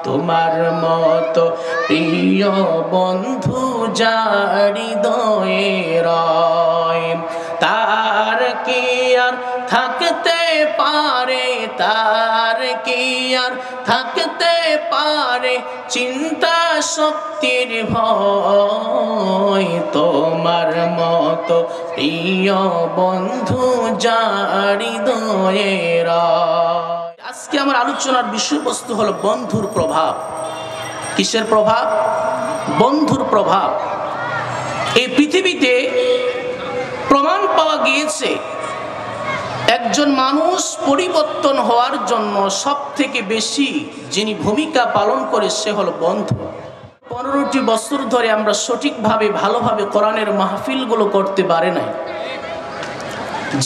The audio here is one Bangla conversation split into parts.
তোমার মতো প্রিয় বন্ধু যার হৃদয়ে রয়, তার কি আর থাকতে পারে, তার কি আর থাকতে পারে চিন্তা শক্তির ভয়, তোমার মতো প্রিয় বন্ধু যার হৃদয়ে রয়। আজকে আমার আলোচনার বিষয়বস্তু হলো বন্ধুর প্রভাব। কিসের প্রভাব? বন্ধুর প্রভাব। এই পৃথিবীতে প্রমাণ পাওয়া গিয়েছে একজন মানুষ পরিবর্তন হওয়ার জন্য সব থেকে বেশি যিনি ভূমিকা পালন করে সে হলো বন্ধু। 15টি বছর ধরে আমরা সঠিকভাবে ভালোভাবে কোরআনের মাহফিলগুলো করতে পারি নাই।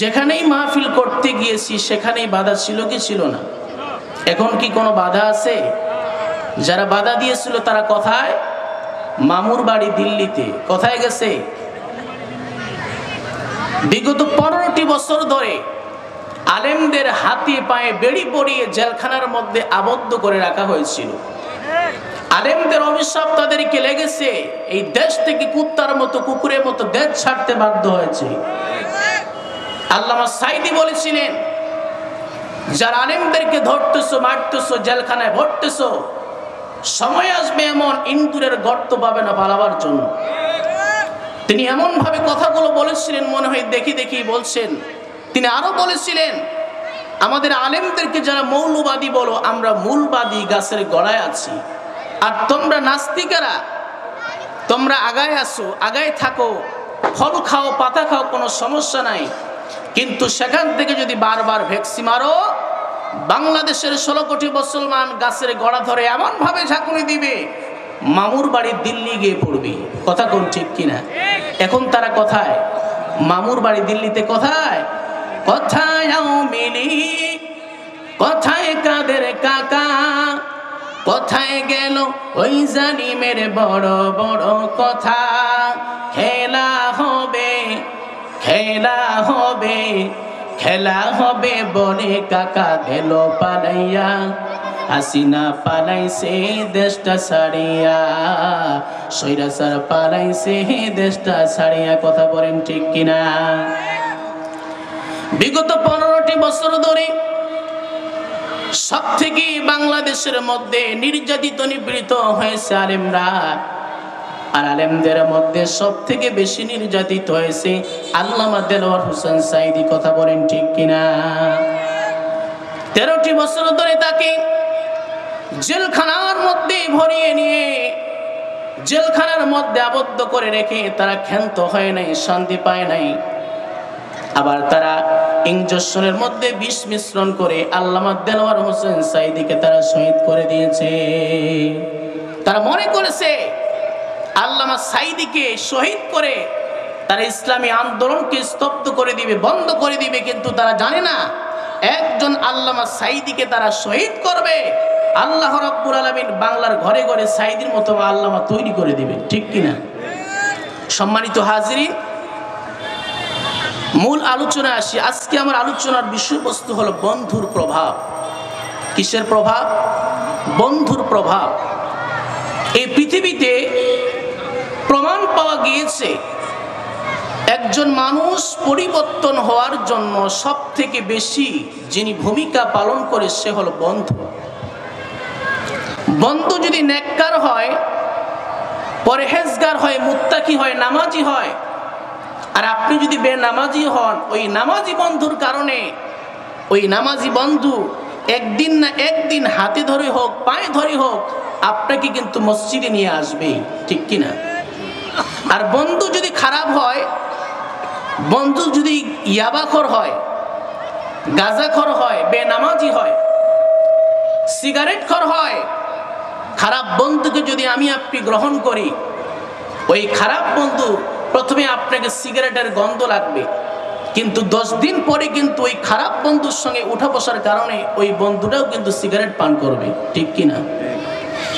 যেখানেই মাহফিল করতে গিয়েছি সেখানেই বাধা ছিল কি ছিল না? এখন কি কোনো বাধা আছে? যারা বাধা দিয়েছিল তারা কোথায়? মামুর বাড়ি দিল্লিতে। কোথায় গেছে? বিগত 15টি বছর ধরে আলেমদের হাতে পায়ে বেড়ি পরিয়ে জেলখানার মধ্যে আবদ্ধ করে রাখা হয়েছিল। আলেমদের অভিশাপ তাদেরকে লেগেছে, এই দেশ থেকে কুত্তার মতো কুকুরের মতো দেশ ছাড়তে বাধ্য হয়েছে। আল্লামা সাঈদী বলেছিলেন, যারা আলেমদেরকে ধরতেছো, মারতেছো, জেলখানায় ভরতেছো, সময় আসবে এমন ইন্দুরের গর্ত পাবে না পালাবার জন্য। তিনি এমন ভাবে কথাগুলো বলেছিলেন, মনে হয় দেখি দেখি বলছেন। তিনি আরো বলেছিলেন, আমাদের আলেমদেরকে যারা মৌলবাদী বলো, আমরা মূলবাদী গাছের গোড়ায় আছি, আর তোমরা নাস্তিকেরা তোমরা আগায় আসো, আগায় থাকো, ফল খাও, পাতা খাও, কোনো সমস্যা নাই, কিন্তু সেখান থেকে যদি বারবার ভ্যাকসি মারো, বাংলাদেশের 16 কোটি মুসলমান গাছের গোড়া ধরে এমন ভাবে ঝাঁকুনি দিবে, মামুর বাড়ি দিল্লি গিয়ে পড়বি। কথা কোন ঠিক কিনা? এখন তারা কোথায়? মামুর বাড়ি দিল্লিতে। কোথায়? কোথায় আওয়ামী লীগ, কোথায় কাদের কাকা, কোথায় গেল ওই জালিমের বড় বড় কথা? খেলা হবে, খেলা হবে, খেলা হবে বলে কাকা গেল পালাইয়া, হাসিনা পালাইছে দেশটা ছাড়িয়া, স্বৈরাচার পালাইছে দেশটা ছাড়িয়া। কথা বলেন ঠিক কিনা? বিগত 15টি বছর ধরে সব থেকে বাংলাদেশের মধ্যে নির্যাতিত নিপীড়িত হয়েছে আলেমরা, আর আলেমদের মধ্যে সব থেকে বেশি নির্যাতিত হয়েছে আল্লামা দেলোয়ার হোসেন সাঈদী। কথা বলেন ঠিক কিনা? 13টি বছর ধরে তাকে জেলখানার মধ্যে ভরিয়ে নিয়ে জেলখানার মধ্যে আবদ্ধ করে রেখে তারা ক্ষান্ত হয় নাই, শান্তি পায় নাই। আবার তারা ইঞ্জেকশনের মধ্যে বিষ মিশ্রণ করে আল্লামা দেলোয়ার হোসেন সাঈদীকে তারা শহীদ করে দিয়েছে। তারা মনে করেছে আল্লামা সাঈদীকে শহীদ করে তারা ইসলামী আন্দোলনকে স্তব্ধ করে দিবে, বন্ধ করে দিবে, কিন্তু তারা জানে না একজন আল্লামা সাঈদীকে তারা শহীদ করবে, আল্লাহ রাব্বুল আলামিন বাংলার ঘরে ঘরে সাঈদীর মতো আল্লামা তৈরি করে দিবে। ঠিক কিনা? সম্মানিত হাজিরিন, মূল আলোচনায় আসি। আজকে আমার আলোচনার বিষয়বস্তু হলো বন্ধুর প্রভাব। কিসের প্রভাব? বন্ধুর প্রভাব। এই পৃথিবীতে প্রমাণ পাওয়া গিয়েছে একজন মানুষ পরিবর্তন হওয়ার জন্য সব থেকে বেশি যিনি ভূমিকা পালন করে সে হলো বন্ধু। বন্ধু যদি নেককার হয়, পরহেজগার হয়, মুত্তাকি হয়, নামাজি হয়, আর আপনি যদি বেনামাজি হন, ওই নামাজি বন্ধুর কারণে ওই নামাজি বন্ধু একদিন না একদিন হাতে ধরে হোক, পায়ে ধরে হোক, আপনাকে কিন্তু মসজিদে নিয়ে আসবে। ঠিক কিনা? আর বন্ধু যদি খারাপ হয়, বন্ধু যদি ইয়াবাখোর হয়, গাঁজাখোর হয়, বেনামাজি হয়, সিগারেটখোর হয়, খারাপ বন্ধুকে যদি আমি আপনি গ্রহণ করি, ওই খারাপ বন্ধু প্রথমে আপনাকে সিগারেটের গন্ধ লাগবে, কিন্তু 10 দিন পরে কিন্তু ওই খারাপ বন্ধুর সঙ্গে উঠা বসার কারণে ওই বন্ধুটাও কিন্তু সিগারেট পান করবে। ঠিক কিনা?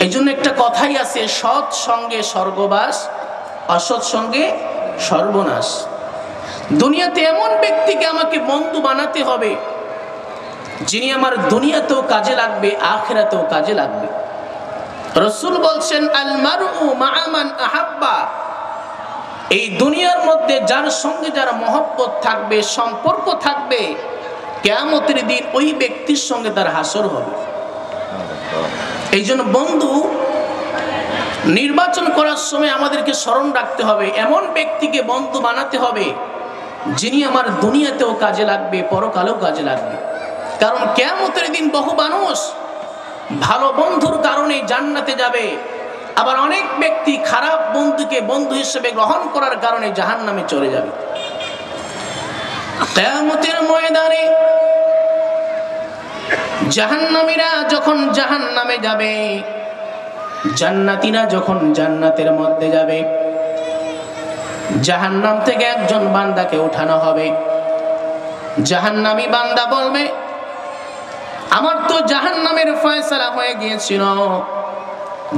এই জন্য একটা কথাই আছে, সৎ সঙ্গে স্বর্গবাস, অসৎ সঙ্গে সর্বনাশ। দুনিয়াতে এমন ব্যক্তিকে আমাকে বন্ধু বানাতে হবে যিনি আমার দুনিয়াতেও কাজে লাগবে, আখিরাতেও কাজে লাগবে। রাসূল বলছেন আল মারউ মা'a মান আহাব্বা, এই দুনিয়ার মধ্যে যার সঙ্গে যার মহব্বত থাকবে, সম্পর্ক থাকবে, কিয়ামতের দিন ওই ব্যক্তির সঙ্গে তার হাসর হবে। এই জন্য বন্ধু নির্বাচন করার সময় আমাদেরকে স্মরণ রাখতে হবে, এমন ব্যক্তিকে বন্ধু বানাতে হবে যিনি আমার দুনিয়াতেও কাজে লাগবে, পরকালেও কাজে লাগবে। কারণ কিয়ামতের দিন বহু মানুষ ভালো বন্ধুর কারণে জান্নাতে যাবে, আবার অনেক ব্যক্তি খারাপ বন্ধুকে বন্ধু হিসেবে গ্রহণ করার কারণে জাহান্নামে চলে যাবে। কিয়ামতের ময়দানে জাহান্নামীরা যখন জাহান্নামে যাবে, জান্নাতীরা যখন জান্নাতের মধ্যে যাবে, জাহান্নাম থেকে একজন বান্দাকে উঠানো হবে। জাহান্নামী বান্দা বলবে, আমার তো জাহান্নামের ফয়সালা হয়ে গিয়েছিল,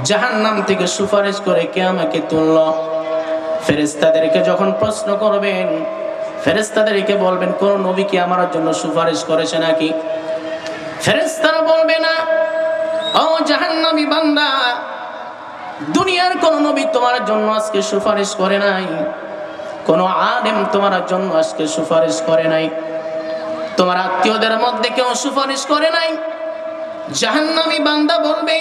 জাহান্নাম থেকে সুপারিশ করে কে আমাকে তুলল? ফেরেশতাদেরকে যখন প্রশ্ন করবেন, ফেরেশতাদেরকে বলবেন কোন নবী কি আমার জন্য সুপারিশ করেছে নাকি? ফেরেশতারা বলবে না, ও জাহান্নামী বান্দা, দুনিয়ার কোন নবী তোমার জন্য আজকে সুপারিশ করে নাই, কোন আলেম তোমার জন্য আজকে সুপারিশ করে নাই, তোমার আত্মীয়দের মধ্যে কেউ সুপারিশ করে নাই। জাহান্নামী বান্দা বলবে,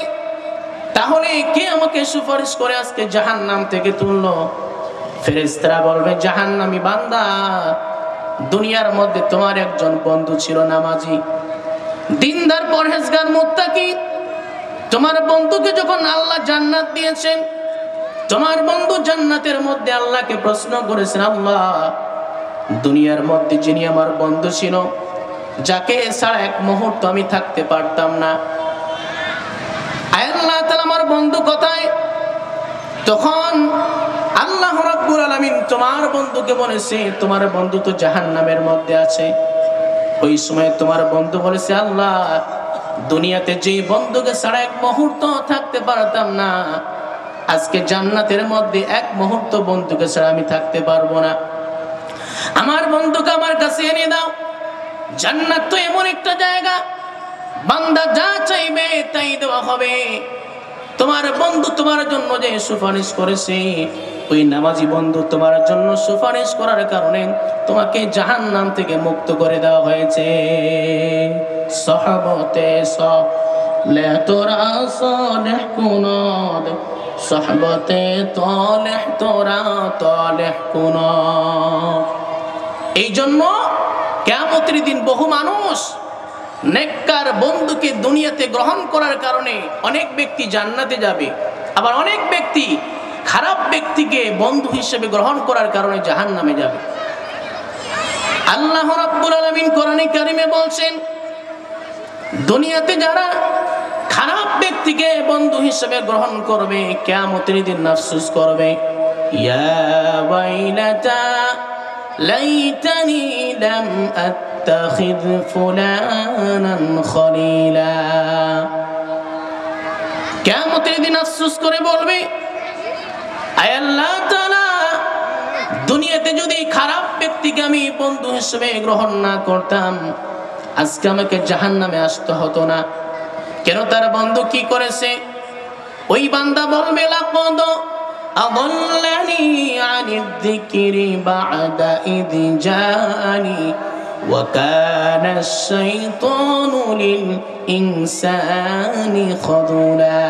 তাহলে কে আমাকে সুপারিশ করে আজকে জাহান্নাম থেকে তুললো? ফেরেশতারা বলবে, জাহান্নামী বান্দা, দুনিয়ার মধ্যে তোমার একজন বন্ধু ছিল, নামাজি, দিনদার, পরহেজগার, মুত্তাকি। তোমার বন্ধুকে যখন আল্লাহ জান্নাত দিয়েছেন, তোমার বন্ধু জান্নাতের মধ্যে আল্লাহকে প্রশ্ন করেছেন, আল্লাহ, দুনিয়ার মধ্যে যিনি আমার বন্ধু ছিল, যাকে ছাড়া এক মুহূর্ত আমি থাকতে পারতাম না, আল্লাহ তাআলা আমার বন্ধু কোথায়? তখন আল্লাহ রাব্বুল আলামিন তোমার বন্ধুকে বলেছে, তোমার বন্ধু তো জাহান্নামের মধ্যে আছে। ওই সময় তোমার বন্ধু বলেছে, আল্লাহ, দুনিয়াতে যে বন্ধুকে ছাড়া এক মুহূর্ত থাকতে পারতাম না, আজকে জান্নাতের মধ্যে এক মুহূর্ত বন্ধুকে ছাড়া আমি থাকতে পারবো না, আমার বন্ধুকে আমার কাছে এনে দাও। জান্নাত তো এমন একটা জায়গা, বান্দা যা চাইবে তাই দেওয়া হবে। তোমার বন্ধু তোমার জন্য যে সুপারিশ করেছে, ওই নামাজি বন্ধু তোমার জন্য সুপারিশ করার কারণে তোমাকে জাহান্নাম থেকে মুক্ত করে দেওয়া হয়েছে। সাহাবতে সালে তোরা সালেহ কুনাদ, সাহাবতে তালেহ তোরা তালেহ কুনাদ। এই জন্য কিয়ামতের দিন বহু মানুষ নেককার বন্ধুকে দুনিয়াতে গ্রহণ করার কারণে অনেক ব্যক্তি জান্নাতে যাবে, আবার অনেক ব্যক্তি খারাপ ব্যক্তিকে বন্ধু হিসেবে গ্রহণ করার কারণে জাহান্নামে যাবে। আল্লাহ রাব্বুল আলামিন কোরআনে কারিমে বলছেন, দুনিয়াতে যারা খারাপ ব্যক্তিকে বন্ধু হিসেবে গ্রহণ করবে, কিয়ামতের দিন আফসোস করবে, ইয়া ওয়াইলাতা লাইতানি লাম আত্তাখিয ফুলানান খলিলা। কিয়ামতের দিন আফসোস করে বলবে, আয় আল্লাহ তাআলা, দুনিয়াতে যদি খারাপ ব্যক্তিকে আমি বন্ধু হিসেবে গ্রহণ না করতাম, আজকে আমাকে জাহান্নামে আসতে হতো না। কেন? তার বন্ধু কি করেছে? ওই বান্দা বলবে, লাকাদ আদাল্লানি আনিয যিকরি বা'দা ইয জাআনি ওয়া কানা আশ-শাইতানু লিল ইনসানি খাযুলা।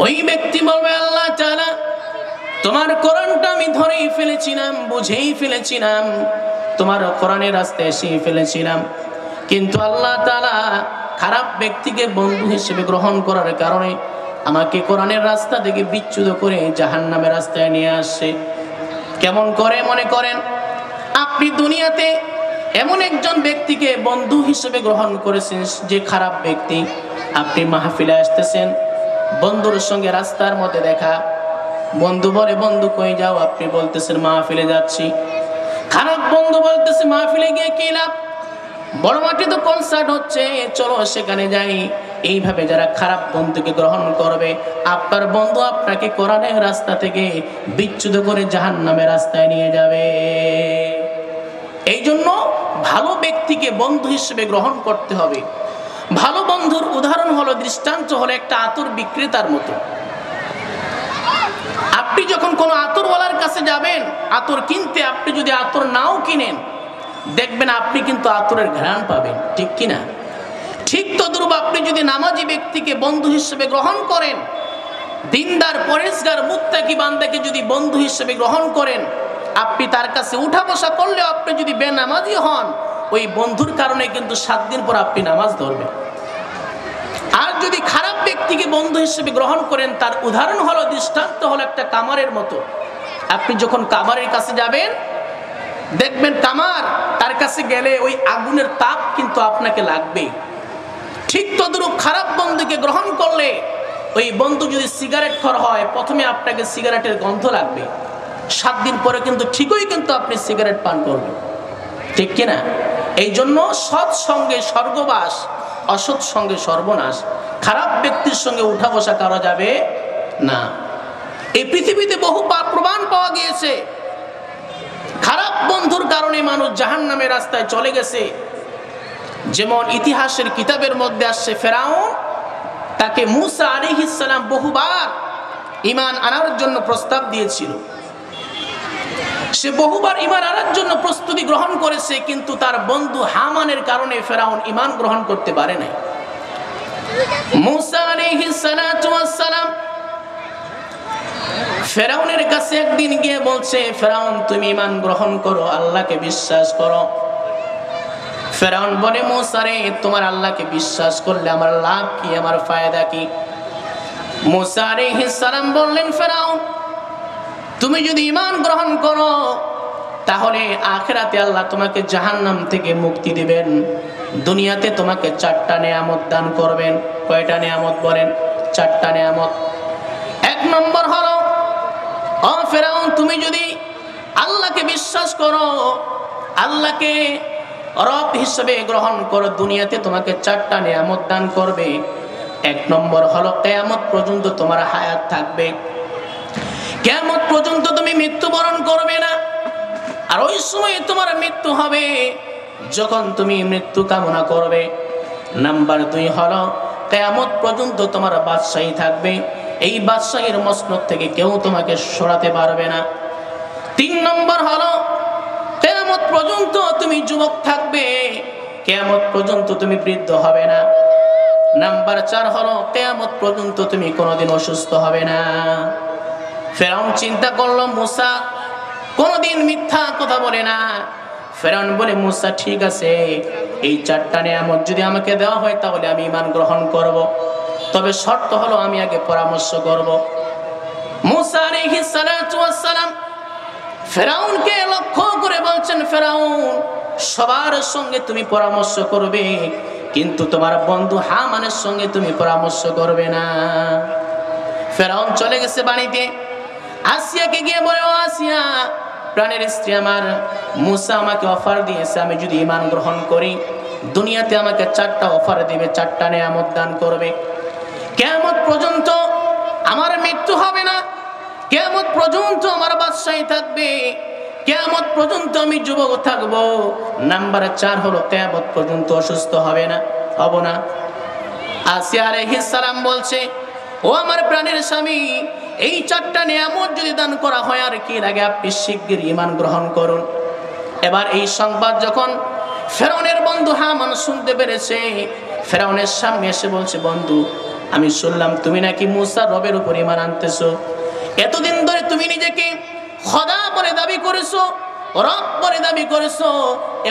ওই ব্যক্তি বলবে, আল্লাহ তাআলা, তোমার কোরআনটা আমি ধরেই ফেলেছিলাম, বুঝেই ফেলেছিলাম, তোমার কোরআনের রাস্তায় এসে ফেলেছিলাম, কিন্তু আল্লাহ তাআলা খারাপ ব্যক্তিকে বন্ধু হিসেবে গ্রহণ করার কারণে আমাকে কোরআনের রাস্তা থেকে বিচ্যুত করে জাহান্নামের রাস্তায় নিয়ে আসছে। কেমন করে? মনে করেন আপনি দুনিয়াতে এমন একজন ব্যক্তিকে বন্ধু হিসেবে গ্রহণ করেছেন যে খারাপ ব্যক্তি। আপনি মাহফিলে আসতেছেন, বন্ধুর সঙ্গে রাস্তার মধ্যে দেখা, বন্ধু বলে, বন্ধু কই যাও? আপনি বলতেছেন মাহফিলে যাচ্ছি। খারাপ বন্ধু বলতেছে, মাহফিলে গিয়ে কি লাভ, বড় মাঠে তো কনসার্ট হচ্ছে, চলো সেখানে যাই। এইভাবে যারা খারাপ বন্ধুকে গ্রহণ করবে, আপনার বন্ধু আপনাকে কোরআনের রাস্তা থেকে বিচ্যুত করে জাহান্নামের রাস্তায় নিয়ে যাবে। এই জন্য ভালো ব্যক্তিকে বন্ধু হিসেবে গ্রহণ করতে হবে। ভালো বন্ধু বন্ধুর উদাহরণ হলো, দৃষ্টান্ত হলো একটা আতর বিক্রেতার মতো। আপনি যখন কোনো আতরওয়ালার কাছে যাবেন আতর কিনতে, আপনি যদি আতর নাও কিনেন, দেখবেন আপনি কিন্তু আতরের ঘ্রাণ পাবেন, ঠিক কিনা? ঠিক তদ্রূপ আপনি যদি নামাজি ব্যক্তিকে বন্ধু হিসেবে গ্রহণ করেন, দিনদার পরেশগার মুত্তাকি বান্দাকে যদি বন্ধু হিসেবে গ্রহণ করেন, আপনি তার কাছে উঠা বসা করলেও আপনি যদি বেনামাজি হন, ওই বন্ধুর কারণে কিন্তু 7 দিন পর আপনি নামাজ ধরবেন। আর যদি খারাপ ব্যক্তিকে বন্ধু হিসেবে গ্রহণ করেন, তার উদাহরণ হলো, দৃষ্টান্ত হলো একটা কামারের মতো। আপনি যখন কামারের কাছে যাবেন, দেখবেন কামার, তার কাছে গেলে ওই আগুনের তাপ কিন্তু আপনাকে লাগবে। ঠিক তদ্রূপ খারাপ বন্ধুকে গ্রহণ করলে, ওই বন্ধু যদি সিগারেট খোর হয়, প্রথমে আপনাকে সিগারেটের গন্ধ লাগবে, 7 দিন পরে কিন্তু ঠিকই কিন্তু আপনি সিগারেট পান করবেন, ঠিক কিনা? এই জন্য সৎ সঙ্গে স্বর্গবাস, অসৎ সঙ্গে সর্বনাশ। খারাপ ব্যক্তির সঙ্গে উঠা বসা করা যাবে না। এই পৃথিবীতে বহু প্রমাণ পাওয়া গিয়েছে, খারাপ বন্ধুর কারণে মানুষ জাহান্নামের রাস্তায় চলে গেছে। যেমন ইতিহাসের কিতাবের মধ্যে আসছে, ফেরাউন তাকে মূসা আলাইহিস সালাম বহুবার ঈমান আনার জন্য প্রস্তাব দিয়েছিল। সে বহুবার ঈমান আনার জন্য প্রস্তুতি গ্রহণ করেছে, কিন্তু তার বন্ধু হামানের কারণে ফেরাউন ঈমান গ্রহণ করতে পারে নাই। মূসা আলাইহিস সালাম ফেরাউনের কাছে একদিন গিয়ে বলছে, ফেরাউন তুমি ঈমান গ্রহণ করো, আল্লাহকে বিশ্বাস করো। ফেরাউন বলে, মূসা রে, তোমার আল্লাহকে বিশ্বাস করলে আমার লাভ কি, আমার ফায়দা কি? মূসা আলাইহিস সালাম বললেন, ফেরাউন তুমি যদি ঈমান গ্রহণ করো, তাহলে আখিরাতে আল্লাহ তোমাকে জাহান্নাম থেকে মুক্তি দিবেন, দুনিয়াতে তোমাকে 4টা নেয়ামত দান করবেন। কয়টা নেয়ামত বলেন? 4টা নেয়ামত। 1 নম্বর হলো, ও ফেরাউন তুমি যদি আল্লাহকে বিশ্বাস করো, আল্লাহকে রব হিসেবে গ্রহণ করো, দুনিয়াতে তোমাকে 4টা নেয়ামত দান করবে। 1 নম্বর হলো, কিয়ামত পর্যন্ত তোমার হায়াত থাকবে, কিয়ামত পর্যন্ত তুমি মৃত্যুবরণ করবে না। আর ওই সময় তোমার মৃত্যু হবে যখন তুমি মৃত্যু কামনা করবে। নাম্বার 2 হলো, কিয়ামত পর্যন্ত তোমার বাদশাহী থাকবে, এই বাদশাহীর মসনদ থেকে কেউ তোমাকে সরাতে পারবে না। 3 নম্বর হলো, কিয়ামত পর্যন্ত তুমি যুবক থাকবে, কিয়ামত পর্যন্ত তুমি বৃদ্ধ হবে না। নাম্বার 4 হলো, কিয়ামত পর্যন্ত তুমি কোনোদিন অসুস্থ হবে না। ফেরাউন চিন্তা করলো, মূসা কোনোদিন মিথ্যা কথা বলে না। ফেরাউন বলে, মূসা ঠিক আছে, এই 4টা নেয়ামত যদি আমাকে দেওয়া হয় তাহলে আমি ঈমান গ্রহণ করব, তবে শর্ত হলো আমি আগে পরামর্শ করব। মূসা আলাইহিস সালাম ফেরাউনকে লক্ষ্য করে বলছেন, ফেরাউন সবার সঙ্গে তুমি পরামর্শ করবে, কিন্তু তোমার বন্ধু হামানের সঙ্গে তুমি পরামর্শ করবে না। ফেরাউন চলে গেছে বাড়িতে। আসিয়াকে গিয়ে বলে, ও আসিয়া, প্রাণের স্ত্রী আমার, মূসা আমাকে অফার দিয়েছে, আমি যদি ঈমান গ্রহণ করি দুনিয়াতে আমাকে 4টা অফার দিবে, 4টা নেয়ামত দান করবে, কিয়ামত পর্যন্ত আমার মৃত্যু হবে না, কিয়ামত পর্যন্ত আমার বাদশাহী থাকবে, কিয়ামত পর্যন্ত আমি যুবক থাকবো। নাম্বার 4 হলো, কিয়ামত পর্যন্ত অসুস্থ হব না। আসিয়া আলাইহিস সালাম বলছে, ও আমার প্রাণের স্বামী, এই 4টা নিয়ামত যদি দান করা হয় আর কি লাগে, আপনি শিগগির ঈমান গ্রহণ করুন। এবার এই সংবাদ যখন ফেরাউনের বন্ধু হামান শুনতে পেরেছে, ফেরাউনের সামনে এসে বলছে, বন্ধু আমি শুনলাম তুমি নাকি মূসা রবের উপর ঈমান আনতেছো, এতদিন ধরে তুমি নিজেকে খোদা বলে দাবি করেছো, রব বলে দাবি করেছো,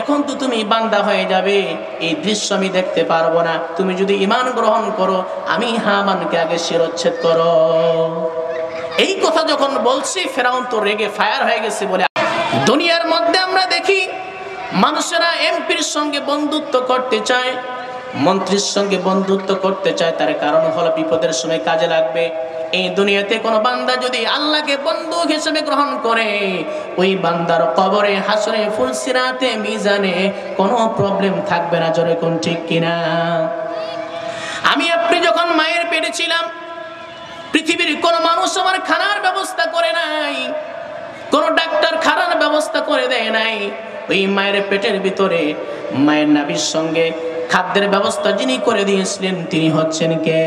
এখন তো তুমি বান্দা হয়ে যাবে, এই দৃশ্য আমি দেখতে পারবো না, তুমি যদি ঈমান গ্রহণ করো আমি হামানকে আগে শিরচ্ছেদ করো। এই কথা যখন বলছি, ফেরাউন তো রেগে ফায়ার হয়ে গেছে। বলে দুনিয়ার মধ্যে আমরা দেখি মানুষেরা এমপির সঙ্গে বন্ধুত্ব করতে চায়, মন্ত্রীর সঙ্গে বন্ধুত্ব করতে চায়, তার কারণ হলো বিপদের সময় কাজে লাগবে। এই দুনিয়াতে কোনো বান্দা যদি আল্লাহকে বন্ধু হিসেবে গ্রহণ করে, ওই বান্দার কবরে, হাসরে, ফুলসিরাতে, মিজানে কোনো প্রবলেম থাকবে না। জোরে কোন ঠিক কিনা? আমি আপনি যখন মায়ের পেটে ছিলাম, পৃথিবীর কোনো মানুষ আমার খানার ব্যবস্থা করে নাই, কোনো ডাক্তার খানার ব্যবস্থা করে দেয় নাই। ওই মায়ের পেটের ভিতরে মায়ের নাভির সঙ্গে খাদ্যের ব্যবস্থা যিনি করে দিয়েছিলেন তিনি হচ্ছেন কে?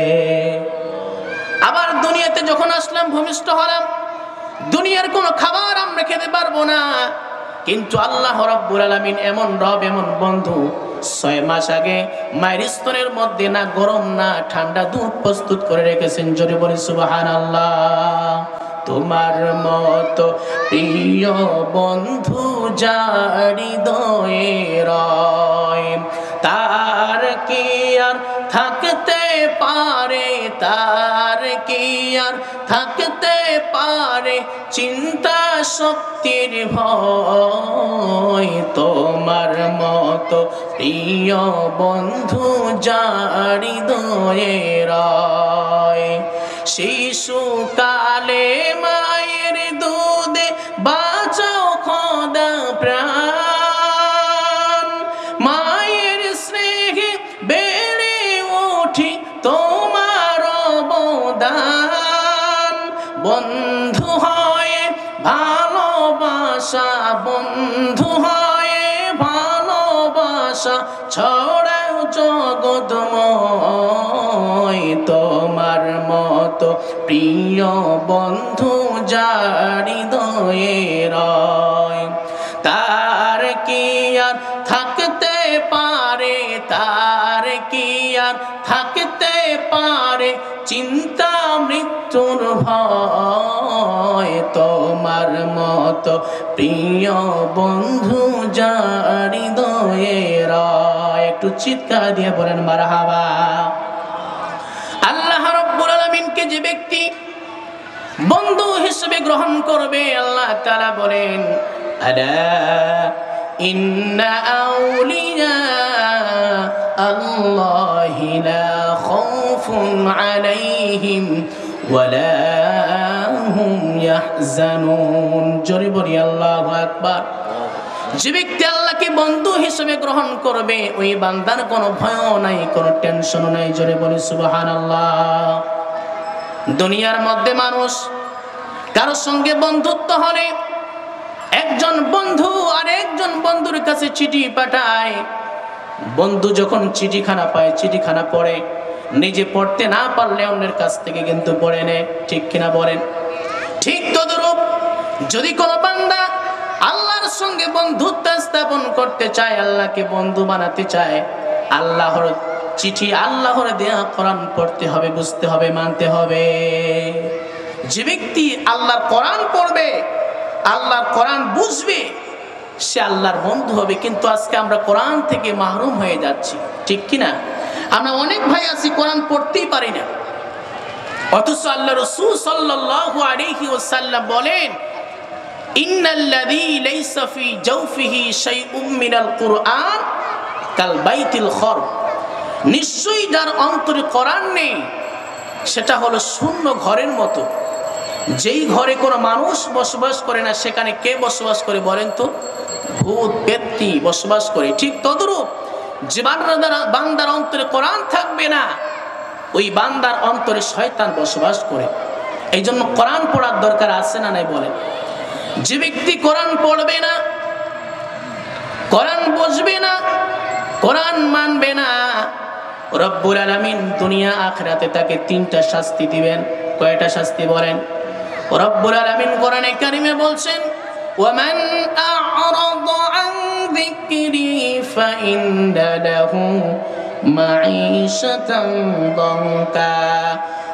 আবার দুনিয়াতে যখন আসলাম, ভূমিষ্ঠ হলাম, দুনিয়ার কোনো খাবার আমরা খেতে পারবো না, কিন্তু আল্লাহ রাব্বুল আলামিন এমন রব, এমন বন্ধু, 6 মাস আগে মায়ের স্তনের মধ্যে না গরম না ঠান্ডা দুধ প্রস্তুত করে রেখেছেন। জোরে বলি সুবহানাল্লাহ। তোমার মতো প্রিয় বন্ধু যার হৃদয়ে রয়, তার কি আর থাকতে পারে, তার কি আর থাকতে পারে চিন্তা শক্তির ভয়। তোমার মতো প্রিয় বন্ধু যার হৃদয়ে রয়, শিশুকালে মায়ের দুধে বাঁচাও খোদা প্রাণ, মায়ের স্নেহে বেড়ে উঠি তোমার অবদান। বন্ধু হয়ে ভালোবাসা, বন্ধু হয়ে ভালোবাসা ছড়াও জগৎময়। তোমার মতো প্রিয় বন্ধু যার হৃদয়ে রয়, তার কি আর থাকতে পারে, তার কি আর থাকতে পারে চিন্তা মৃত্যুর ভয়। তোমার মতো প্রিয় বন্ধু যার হৃদয়ে রয়। একটু চিৎকার দিয়ে বলেন মারহাবা। আল্লাহ রাব্বুল আলামিনকে যে ব্যক্তি বন্ধু হিসেবে গ্রহণ করবে, আল্লাহ তাআলা বলেন, আলা ইন্না আউলিয়া আল্লাহি লা খাউফুন আলাইহিম ওয়ালা হুম ইয়াহজানুন। জোরে বলি আল্লাহু আকবার। যে ব্যক্তি আল্লাহকে বন্ধু হিসেবে গ্রহণ করবে, ওই বান্দার কোনো ভয় নাই, কোনো টেনশন নাই। জোরে বলি সুবহানাল্লাহ। দুনিয়ার মধ্যে মানুষ কারোর সঙ্গে বন্ধুত্ব হলে একজন বন্ধু আর একজন বন্ধুর কাছে চিঠি পাঠায়। বন্ধু যখন চিঠিখানা পায়, চিঠিখানা পড়ে, নিজে পড়তে না পারলে অন্যের কাছ থেকে কিন্তু পড়ে নেয়। ঠিক কিনা বলেন? ঠিক তদ্রূপ যদি কোনো বান্দা আল্লাহর সঙ্গে বন্ধুত্ব স্থাপন করতে চায়, আল্লাহকে বন্ধু বানাতে চায়, আল্লাহর চিঠি, আল্লাহর দেয়া কোরআন পড়তে হবে, বুঝতে হবে, মানতে হবে। যে ব্যক্তি আল্লাহর কোরআন পড়বে, আল্লাহর কোরআন বুঝবে, সে আল্লাহর বন্ধু হবে। কিন্তু আজকে আমরা কোরআন থেকে মাহরুম হয়ে যাচ্ছি। ঠিক কিনা? আমরা অনেক ভাই আছি কোরআন পড়তেই পারি না, অথচ আল্লাহ রাসূল সাল্লাল্লাহু আলাইহি ওয়াসাল্লাম বলেন, ইন্নাল্লাযী লাইসা ফী জাওফিহি শাইউম মিনাল কুরআন কাল বাইতিল খরব। নিশ্চয়ই যার অন্তরে কোরআন নেই সেটা হলো শূন্য ঘরের মতো। যেই ঘরে কোনো মানুষ বসবাস করে না, সেখানে কে বসবাস করে বলেন তো? ভূত পেত্নী বসবাস করে। ঠিক তদ্রূপ যে বান্দার অন্তরে কোরআন থাকবে না, ওই বান্দার অন্তরে শয়তান বসবাস করে। এই জন্য কোরআন পড়ার দরকার আছে না নাই বলেন? যে ব্যক্তি কোরআন পড়বে না, কোরআন বুঝবে না, কোরআন মানবে না, রব্বুল আলামিন দুনিয়া আখিরাতে তাকে 3টা শাস্তি দিবেন। কয়টা শাস্তি বলেন? রব্বুল আলামিন কোরআনে কারিমে বলছেন, ওয়ামান আ'রাদা আন যিকরি ফাইন্না লাহু মাঈশাতান দানকা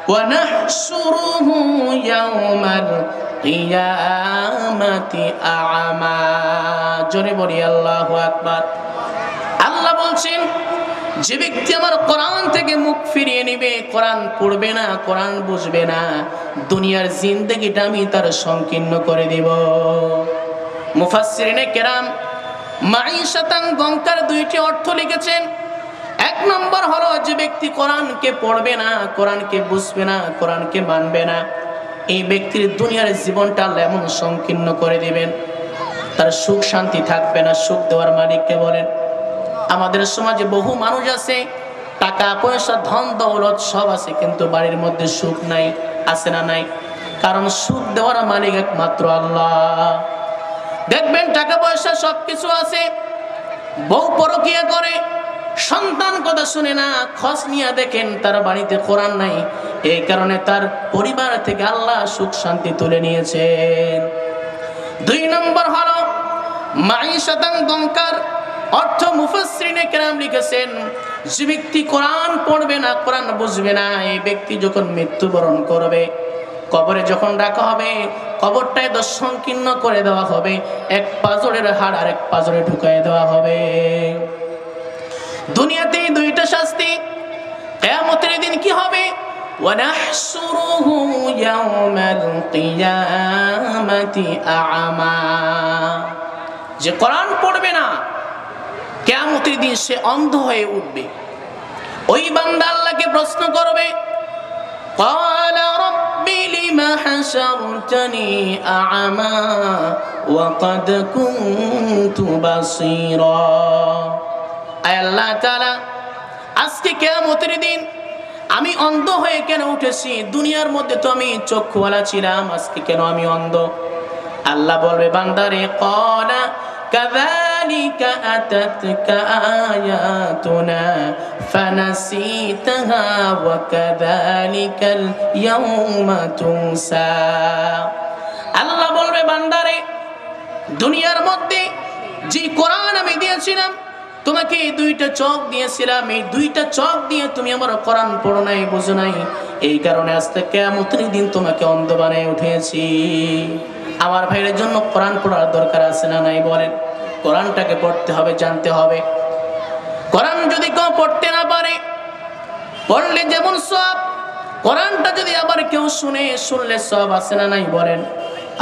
ওয়া নাহশুরুহু ইয়াওমাল কিয়ামাতি আ'মা। জোরে বলি আল্লাহু আকবার। আল্লাহ বলছেন, যে ব্যক্তি আমার কোরআন থেকে মুখ ফিরিয়ে নেবে, কোরআন পড়বে না, কোরআন বুঝবে না, দুনিয়ার জিন্দেগিটা আমি তার সংকীর্ণ করে দিব। মুফাসসিরিনে কেরাম মাঈশাতান দনকার 2টি অর্থ লিখেছেন। 1 নম্বর হলো, যে ব্যক্তি কোরআনকে পড়বে না, কোরআনকে বুঝবে না, কোরআনকে মানবে না, এই ব্যক্তির দুনিয়ার জীবনটা আল্লাহ এমন সংকীর্ণ করে দিবেন, তার সুখ শান্তি থাকবে না। সুখ দেওয়ার মালিককে বলেন। আমাদের সমাজে বহু মানুষ আছে, টাকা পয়সা ধন দৌলত সব আছে, কিন্তু বাড়ির মধ্যে সুখ নাই। আছে না নাই? কারণ সুখ দেওয়ার মালিক একমাত্র আল্লাহ। দেখবেন টাকা পয়সা সবকিছু আছে, বউ পরকিয়া করে, সন্তান কথা শুনে না, খোঁজ নিয়ে দেখেন তার বাড়িতে কোরআন নাই, এই কারণে তার পরিবার থেকে আল্লাহ সুখ শান্তি তুলে নিয়েছেন। 2 নম্বর হলো মাঈশাতান দনকার। অর্থ মুফাসসিরিনে কেরাম লিখেছেন, যে ব্যক্তি কোরআন পড়বে না, কোরআন বুঝবে না, এই ব্যক্তি যখন মৃত্যুবরণ করবে, কবরে যখন রাখা হবে, কবরটায় সংকীর্ণ করে দেওয়া হবে, এক পাঁজরের হাড় আরেক পাঁজরে ঢুকায় দেওয়া হবে। দুনিয়াতে 2টা শাস্তি, কিয়ামতের দিন কি হবে? ওয়ানাহশুরুহু ইয়াওমাল কিয়ামাতি আ'মা। যে কোরআন পড়বে না, কিয়ামতের দিন সে অন্ধ হয়ে উঠবে। ওই বান্দা আল্লাহকে প্রশ্ন করবে, ক্বালা রাব্বি লিমা হাশারতানি আ'মা ওয়া ক্বাদ কুনতু বাসীরা। আয় আল্লাহ তাআলা, আজকে কিয়ামতের দিন আমি অন্ধ হয়ে কেন উঠেছি? দুনিয়ার মধ্যে তো আমি চক্ষুওয়ালা ছিলাম, আজকে কেন আমি অন্ধ? আল্লাহ বলবে, বান্দারে, ক্বালা কাযালিকা আতাতকা আয়াতুনা ফানাসিতাহা ওয়া কাযালিকাল ইয়াওমা তুনসা। আল্লাহ বলবে, বান্দারে, দুনিয়ার মধ্যে যে কোরআন আমি দিয়েছিলাম, তোমাকে 2টা চোখ দিয়েছিলাম, এই 2টা চোখ দিয়ে তুমি আমার কোরআন পড়ো নাই, বুঝো নাই, এই কারণে আজকে কিয়ামতের দিন তোমাকে অন্ধ বানিয়ে উঠেছি। আমার ভাইয়ের জন্য কোরআন পড়ার দরকার আছে না নাই বলেন? কোরআনটাকে পড়তে হবে, জানতে হবে। কোরআন যদি কেউ পড়তে না পারে, পড়লে যেমন সওয়াব, কোরআনটা যদি আবার কেউ শুনলে সওয়াব আছে না নাই বলেন?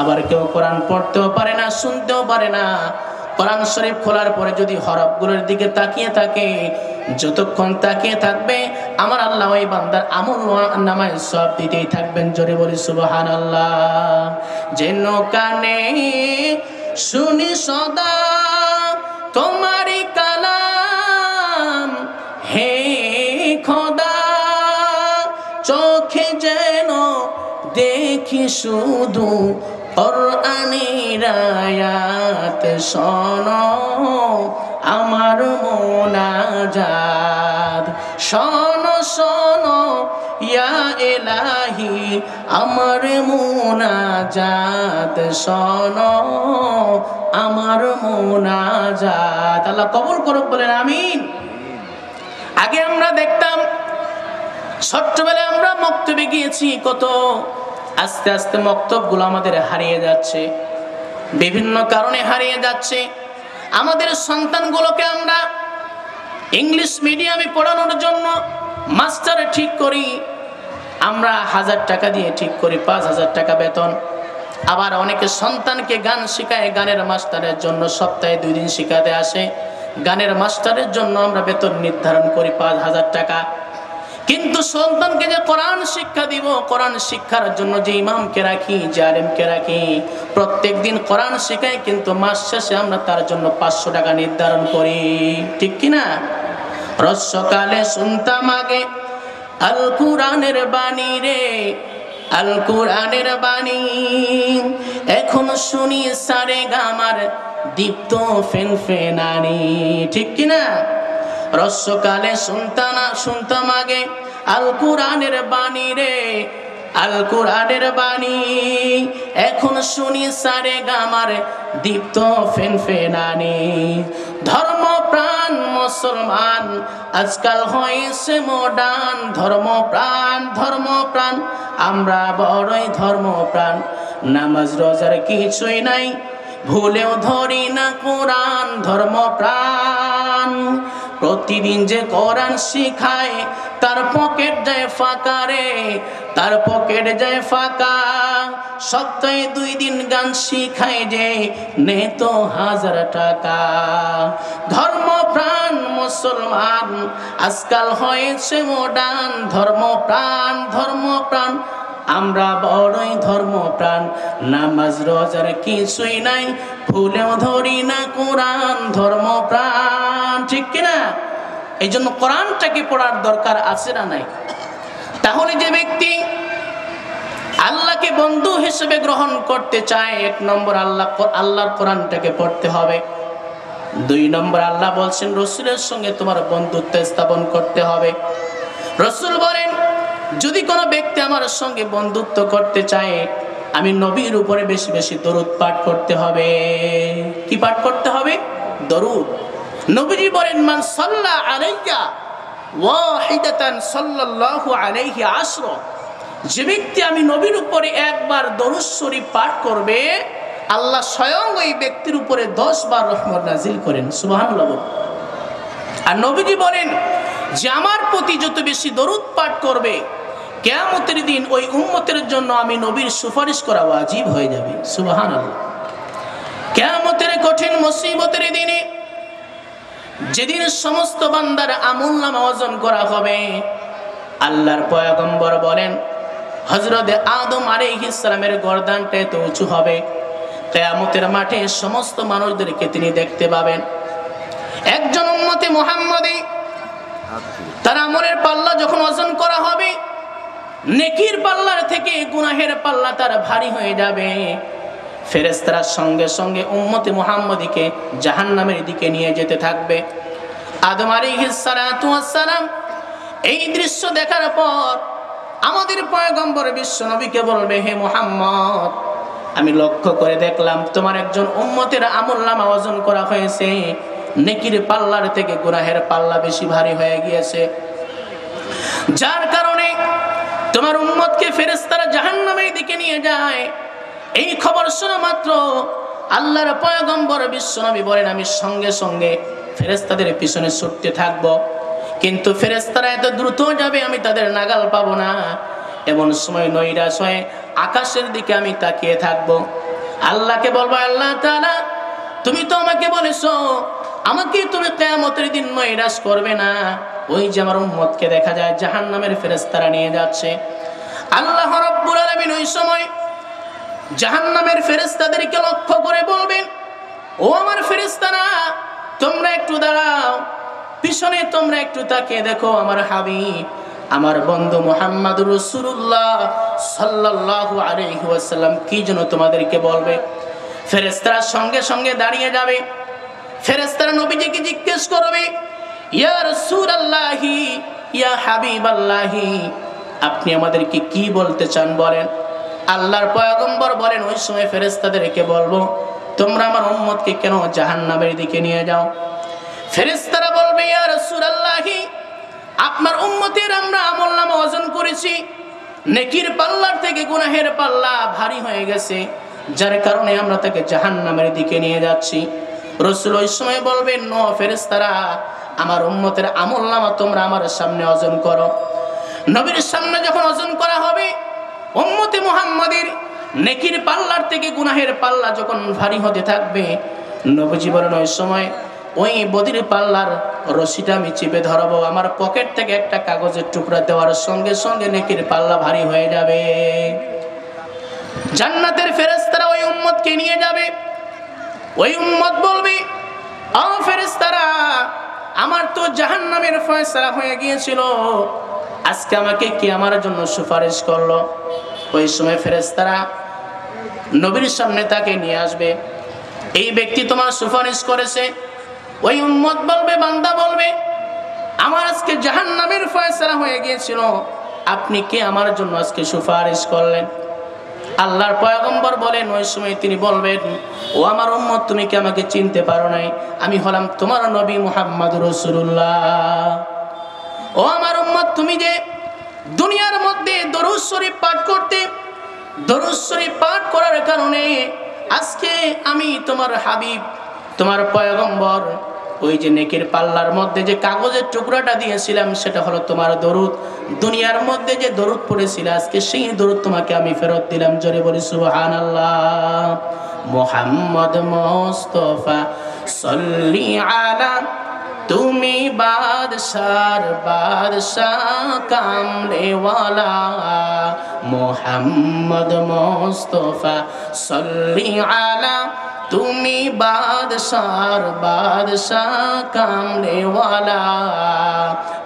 আবার কেউ কোরআন পড়তেও পারে না, শুনতেও পারে না, কোরআন শরীফ খোলার পরে যদি হরফগুলোর দিকে তাকিয়ে থাকে, যতক্ষণ তাকিয়ে থাকবে আমার আল্লাহ ওই বান্দার আমল নামায় সওয়াব দিতেই থাকবেন। জোরে বলি সুবহানাল্লাহ। যেন কানে শুনি সদা তোমারই কালাম, হে খোদা, চোখে যেন দেখি শুধু কোরআনের আয়াত, শোনো আমার মুনাজাত, শোনো শোনো ইয়া ইলাহি আমার মুনাজাত, শোনো আমার মুনাজাত। আল্লাহ কবুল করুক, বলেন আমিন। আগে আমরা দেখতাম, ছোট্টবেলায় আমরা মক্তবে গিয়েছি কত, আস্তে আস্তে মক্তবগুলো আমাদের হারিয়ে যাচ্ছে, বিভিন্ন কারণে হারিয়ে যাচ্ছে। আমাদের সন্তানগুলোকে আমরা ইংলিশ মিডিয়ামে পড়ানোর জন্য মাস্টার ঠিক করি, আমরা 1000 টাকা দিয়ে ঠিক করি, 5000 টাকা বেতন। আবার অনেকে সন্তানকে গান শেখায়, গানের মাস্টারের জন্য সপ্তাহে 2 দিন শেখাতে আসে, গানের মাস্টারের জন্য আমরা বেতন নির্ধারণ করি 5000 টাকা। কিন্তু সন্তানকে যে কোরআন শিক্ষা দিব, কোরআন শিক্ষার জন্য যে ইমামকে রাখি, যে আলেমকে রাখি, প্রত্যেক দিন কোরআন শেখাই, কিন্তু মাস শেষে আমরা তার জন্য 500 টাকা নির্ধারণ করি, ঠিক কিনা? রোজ সকালে শুনতাম আগে আল কুরআনের বাণী রে, আল কুরআনের বাণী, এখন শুনি সারে গামার দীপ্ত ফেনফেনানি, ঠিক কিনা? রসকালে শুনতাম আগে আল কুরআনের বাণী রে, আল কুরআনের বাণী, এখন শুনি সারে গামার দীপ্ত ফেনফেনানি। ধর্মপ্রাণ মুসলমান আজকাল হয়েছে মডার্ন, ধর্মপ্রাণ ধর্মপ্রাণ আমরা বড়ই ধর্মপ্রাণ, নামাজ রোজার কিছুই নাই, ভুলেও ধরি না কোরআন, ধর্মপ্রাণ। প্রতিদিন যে কোরআন শিখায় তার পকেট যায় ফাঁকা রে, তার পকেট যায় ফাঁকা। সপ্তাহে 2 দিন গান শিখায় যে নে তো 1000 টাকা। ধর্মপ্রাণ মুসলমান আজকাল হয়েছে মডার্ন, ধর্মপ্রাণ ধর্মপ্রাণ আমরা বড়ই ধর্মপ্রাণ, নামাজ রোজার কিছুই নাই, ভুলেও ধরি না কোরআন, ধর্মপ্রাণ, ঠিক কিনা? এই জন্য কোরআনটাকে পড়ার দরকার আছে না নাই? তাহলে যে ব্যক্তি আল্লাহকে বন্ধু হিসেবে গ্রহণ করতে চায়, 1 নম্বর আল্লাহর কোরআনটাকে পড়তে হবে। দুই নম্বর আল্লাহ বলছেন রাসূলের সঙ্গে তোমার বন্ধুত্ব স্থাপন করতে হবে। রাসূল বলেন যদি কোনো ব্যক্তি আমার সঙ্গে বন্ধুত্ব করতে চায় আমি নবীর উপরে বেশি বেশি দরুদ পাঠ করতে হবে। কি পাঠ করতে হবে? দরুদ। নবীজি বলেন মান সাল্লা আলাইয়া ওয়াহিদাতান সাল্লাল্লাহু আলাইহি আশরা, যে ব্যক্তি আমি নবীর উপরে একবার দরুদ শরীফ পাঠ করবে আল্লাহ স্বয়ং ওই ব্যক্তির উপরে 10 বার রহমত নাজিল করেন। সুবহানাল্লাহ। আর নবীজি বলেন যে আমার প্রতি যত বেশি দরুদ পাঠ করবে কিয়ামতের দিন ওই উম্মতের জন্য আমি নবীর সুপারিশ করা ওয়াজিব হয়ে যাবে। সুবহানাল্লাহ। কিয়ামতের কঠিন মুসিবতের দিনে যেদিন সমস্ত বান্দার আমলনামা ওজন করা হবে, আল্লাহর পয়গম্বর বলেন হযরত আদম আলাইহিস সালামের গর্দানটা এত উঁচু হবে কিয়ামতের মাঠে সমস্ত মানুষদেরকে তিনি দেখতে পাবেন। একজন উম্মতে মুহাম্মদী তার আমলের পাল্লা যখন ওজন করা হবে নেকির পাল্লার থেকে গুনাহের পাল্লা তার ভারী হয়ে যাবে। ফেরেশতারা সঙ্গে সঙ্গে উম্মতে মুহাম্মদীকে জাহান্নামের দিকে নিয়ে যেতে থাকবে। আদম আলাইহিস সালাতু ওয়াস সালাম এই দৃশ্য দেখার পর আমাদের পয়গম্বর বিশ্ব নবীকে বলবে হে মুহাম্মদ আমি লক্ষ্য করে দেখলাম তোমার একজন উম্মতের আমলনামা ওজন করা হয়েছে, নেকির পাল্লার থেকে গুনাহের পাল্লা বেশি ভারী হয়ে গিয়েছে, যার কারণে তোমার উম্মতকে ফেরেশতারা জাহান্নামের দিকে নিয়ে যায়। এই খবর শোনা মাত্র আল্লাহর পয়গম্বর বিশ্বনবী বলেন আমি সঙ্গে সঙ্গে ফেরেশতাদের পিছনে ছুটতে থাকবো, কিন্তু ফেরেশতারা এত দ্রুত যাবে আমি তাদের নাগাল পাবো না। এমন সময় নৈরাশ হয়ে আকাশের দিকে আমি তাকিয়ে থাকবো, আল্লাহকে বলবো আল্লাহ তাআলা তুমি তো আমাকে বলেছো আমাকে তুমি কিয়ামতের দিন নৈরাশ করবে না। ওই যে আমার উম্মতকে দেখা যায় জাহান্নামের ফেরেশতারা নিয়ে যাচ্ছে। আল্লাহ রাব্বুল আলামিন ওই সময় জাহান্নামের ফেরেশতাদেরকে লক্ষ্য করে বলবেন ও আমার ফেরেশতারা তোমরা একটু দাঁড়াও, পিছনে তোমরা একটু তাকিয়ে দেখো আমার হাবিব আমার বন্ধু মুহাম্মদুর রাসূলুল্লাহ সাল্লাল্লাহু আলাইহি ওয়াসাল্লাম কি যেন তোমাদেরকে বলবে। ফেরেশতারা সঙ্গে সঙ্গে দাঁড়িয়ে যাবে। ফেরেশতারা নবীজিকে জিজ্ঞেস করবে ইয়া রাসূলুল্লাহি ইয়া হাবিবাল্লাহি আপনি আমাদেরকে কি বলতে চান বলেন। আল্লাহর পয়গম্বর বলেন ওই সময় ফেরেশতাদেরকে বলবো তোমরা আমার উম্মতকে কেন জাহান্নামের দিকে নিয়ে যাও। ফেরেশতারা বলবে ইয়া রাসূলুল্লাহি আপনার উম্মতের আমরা আমলনামা ওজন করেছি, নেকির পাল্লার থেকে গুনাহের পাল্লা ভারী হয়ে গেছে, যার কারণে আমরা তাকে জাহান্নামের দিকে নিয়ে যাচ্ছি। রাসূল ওই সময় বলবেন নো ফেরেশতারা আমার উম্মতের আমলনামা তোমরা আমার সামনে ওজন করো। নবীর সামনে যখন ওজন করা হবে উম্মতে মুহাম্মাদের নেকির পাল্লার থেকে গুনাহের পাল্লা যখন ভারী হতে থাকবে নবীজি বলেন ওই সময় ওই বদির পাল্লার রশিটা আমি চেপে ধরবো, আমার পকেট থেকে একটা কাগজের টুকরা দেওয়ার সঙ্গে সঙ্গে নেকির পাল্লা ভারী হয়ে যাবে। জান্নাতের ফেরেশতারা ওই উম্মতকে নিয়ে যাবে। ওই উম্মত বলবে ও ফেরেশতারা আমার তো জাহান্নামের ফয়সালা হয়ে গিয়েছিল, আজকে আমাকে কি আমার জন্য সুপারিশ করলো। ওই সময় ফেরেশতারা নবীর সামনে তাকে নিয়ে আসবে, এই ব্যক্তি তোমার সুপারিশ করেছে। ওই উম্মত বলবে বান্দা বলবে আমার আজকে জাহান্নামের ফয়সালা হয়ে গিয়েছিল, আপনি কে আমার জন্য আজকে সুপারিশ করলেন। আল্লাহর পয়গম্বর বলেন ওই সময় তিনি বলবেন ও আমার উম্মত তুমি কি আমাকে চিনতে পারো নাই, আমি হলাম তোমার নবী মুহাম্মদুর রাসূলুল্লাহ। ও আমার উম্মত তুমি যে দুনিয়ার মধ্যে দরুদ শরীফ পাঠ করতে, দরুদ শরীফ পাঠ করার কারণে আজকে আমি তোমার হাবিব তোমার পয়গম্বর ওই যে নেকির পাল্লার মধ্যে যে কাগজের টুকরাটা দিয়েছিলাম সেটা হলো তোমার দরুদ। দুনিয়ার মধ্যে যে দরুদ পড়েছিল আজকে সেই দরুদ তোমাকে আমি ফেরত দিলাম। জোরে বলি সুবহানাল্লাহ। মুহাম্মদ মুস্তাফা সাল্লি আলা তুমি বাদশার বাদশাহ কামলেওয়ালা, মুহাম্মদ মুস্তাফা সাল্লি আলা তুমি বাদশার বাদশাহ কামলেওয়ালা,